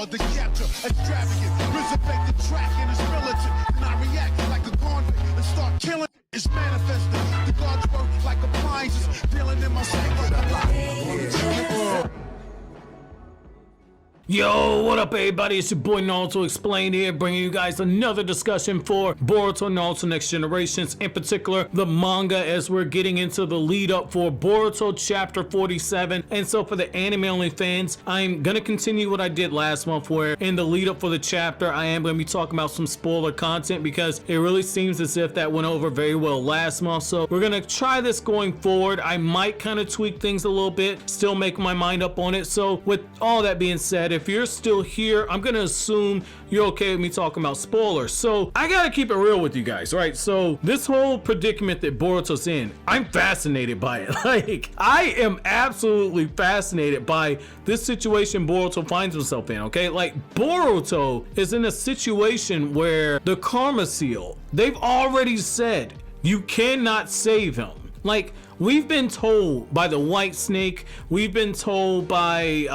hard to capture, extravagant, resurrect the track and it's militant. And I react like a convict and start killing. It's manifested. The gods work like appliances, dealing in my psyche. Yo, what up everybody, it's your boy Naruto Explained here, bringing you guys another discussion for Boruto Naruto Next Generations, in particular the manga, as we're getting into the lead up for Boruto chapter 47. And so for the anime only fans, I'm gonna continue what I did last month, where in the lead up for the chapter I am gonna be talking about some spoiler content, because it really seems as if that went over very well last month. So we're gonna try this going forward. I might kind of tweak things a little bit, still make my mind up on it. So with all that being said, if you're still here, I'm gonna assume you're okay with me talking about spoilers. So I gotta keep it real with you guys, right? So this whole predicament that Boruto's in, I'm fascinated by it. Like, I am absolutely fascinated by this situation Boruto finds himself in, okay? Like, Boruto is in a situation where the Karma Seal, they've already said you cannot save him. Like, we've been told by the White Snake, we've been told by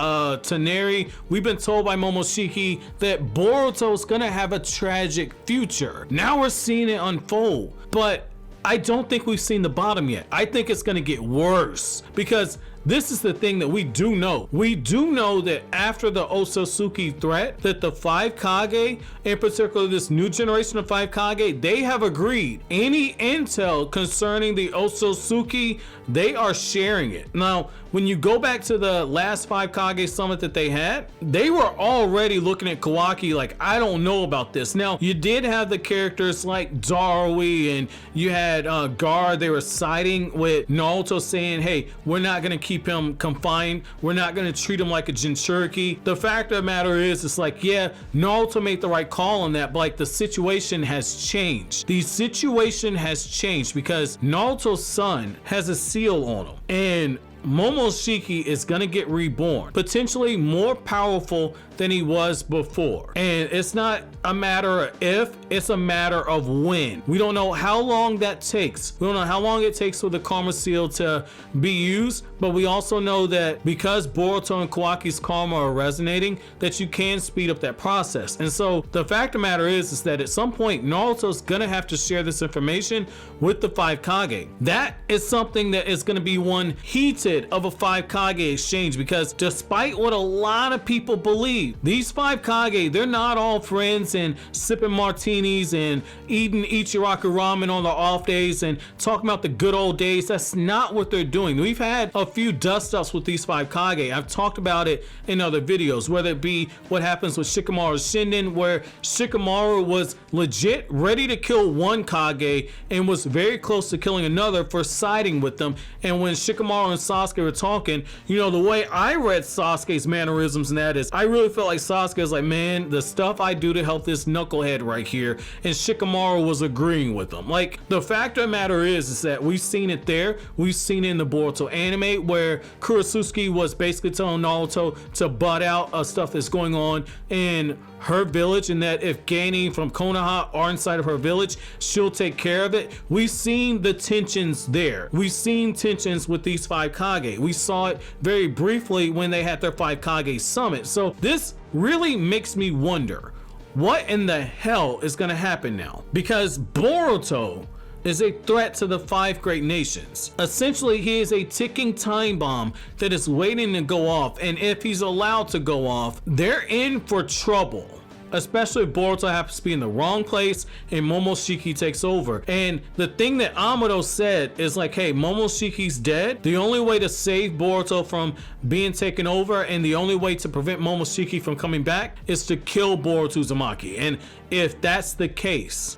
Taneri, we've been told by Momoshiki that Boruto's gonna have a tragic future. Now we're seeing it unfold, but I don't think we've seen the bottom yet. I think it's gonna get worse, because this is the thing that we do know. We do know that after the Otsutsuki threat, that the 5 Kage, in particular this new generation of 5 Kage, they have agreed any intel concerning the Otsutsuki, they are sharing it. Now, when you go back to the last 5 Kage summit that they had, they were already looking at Kawaki like, I don't know about this. Now, you did have the characters like Darui, and you had Gar, they were siding with Naruto saying, hey, we're not gonna keep him confined, we're not going to treat him like a Jinchuriki. The fact of the matter is, it's like, yeah, Naruto made the right call on that, but like, the situation has changed. The situation has changed because Naruto's son has a seal on him, and Momoshiki is gonna get reborn, potentially more powerful than he was before. And it's not a matter of if, it's a matter of when. We don't know how long that takes. We don't know how long it takes for the Karma Seal to be used, but we also know that because Boruto and Kawaki's karma are resonating, that you can speed up that process. And so the fact of the matter is that at some point Naruto's gonna have to share this information with the 5 Kage. That is something that is gonna be one heated of a 5 Kage exchange, because despite what a lot of people believe, these 5 Kage, they're not all friends and sipping martinis and eating Ichiraku ramen on their off days and talking about the good old days. That's not what they're doing. We've had a few dust-ups with these 5 Kage. I've talked about it in other videos, whether it be what happens with Shikamaru's Shinden, where Shikamaru was legit ready to kill one Kage and was very close to killing another for siding with them. And when Shikamaru and Sasuke were talking, you know, the way I read Sasuke's mannerisms, and that is, I really felt like Sasuke was like, man, the stuff I do to help this knucklehead right here, and Shikamaru was agreeing with them. Like, the fact of the matter is that we've seen it there. We've seen it in the Boruto anime, where Kurotsuki was basically telling Naruto to butt out stuff that's going on in her village, and that if Gani from Konoha are inside of her village, she'll take care of it. We've seen the tensions there. We've seen tensions with these 5 Kage. We saw it very briefly when they had their 5 Kage summit. So this really makes me wonder, what in the hell is going to happen now? Because Boruto is a threat to the 5 great nations. Essentially, he is a ticking time bomb that is waiting to go off, and if he's allowed to go off, they're in for trouble. Especially if Boruto happens to be in the wrong place and Momoshiki takes over. And the thing that Amado said is like, hey, Momoshiki's dead. The only way to save Boruto from being taken over, and the only way to prevent Momoshiki from coming back, is to kill Boruto Uzumaki. And if that's the case,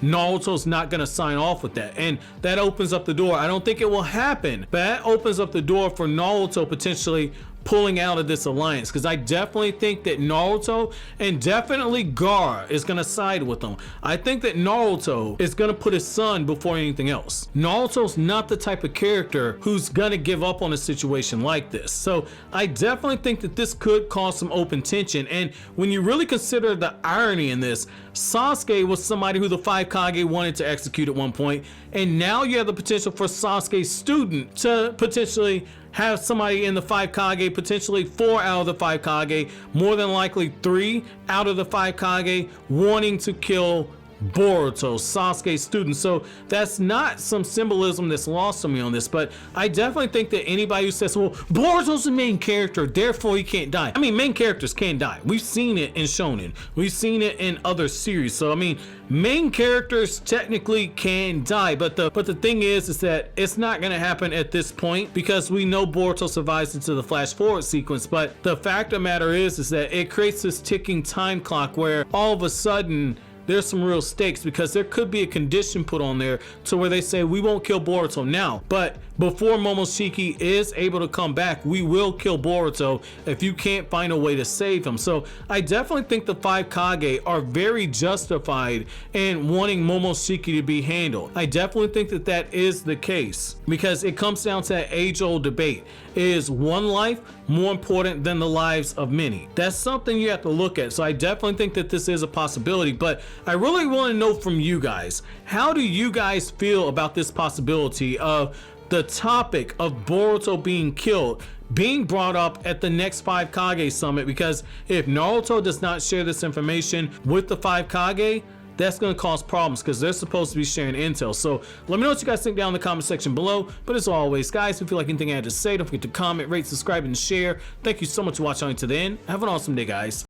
Naruto's not gonna sign off with that, and that opens up the door. I don't think it will happen, but that opens up the door for Naruto potentially pulling out of this alliance, because I definitely think that Naruto and definitely Gar is gonna side with them. I think that Naruto is gonna put his son before anything else. Naruto's not the type of character who's gonna give up on a situation like this. So I definitely think that this could cause some open tension. And when you really consider the irony in this, Sasuke was somebody who the 5 Kage wanted to execute at one point, and now you have the potential for Sasuke's student to potentially have somebody in the 5 Kage, potentially 4 out of the 5 Kage, more than likely 3 out of the 5 Kage wanting to kill Boruto, Sasuke's student. So that's not some symbolism that's lost on me on this, but I definitely think that anybody who says, well, Boruto's the main character, therefore he can't die. I mean, main characters can die. We've seen it in Shonen. We've seen it in other series. So I mean, main characters technically can die, but the thing is that it's not going to happen at this point because we know Boruto survives into the flash forward sequence. But the fact of the matter is that it creates this ticking time clock where all of a sudden there's some real stakes, because there could be a condition put on there to where they say we won't kill Boruto now, but before Momoshiki is able to come back, we will kill Boruto if you can't find a way to save him. So I definitely think the 5 Kage are very justified in wanting Momoshiki to be handled. I definitely think that that is the case, because it comes down to that age-old debate. Is one life more important than the lives of many? That's something you have to look at. So I definitely think that this is a possibility, but I really want to know from you guys, how do you guys feel about this possibility of the topic of Boruto being killed being brought up at the next 5 Kage summit? Because if Naruto does not share this information with the 5 Kage, that's going to cause problems, because they're supposed to be sharing intel. So let me know what you guys think down in the comment section below. But as always, guys, if you feel like anything I had to say, don't forget to comment, rate, subscribe, and share. Thank you so much for watching to the end. Have an awesome day, guys.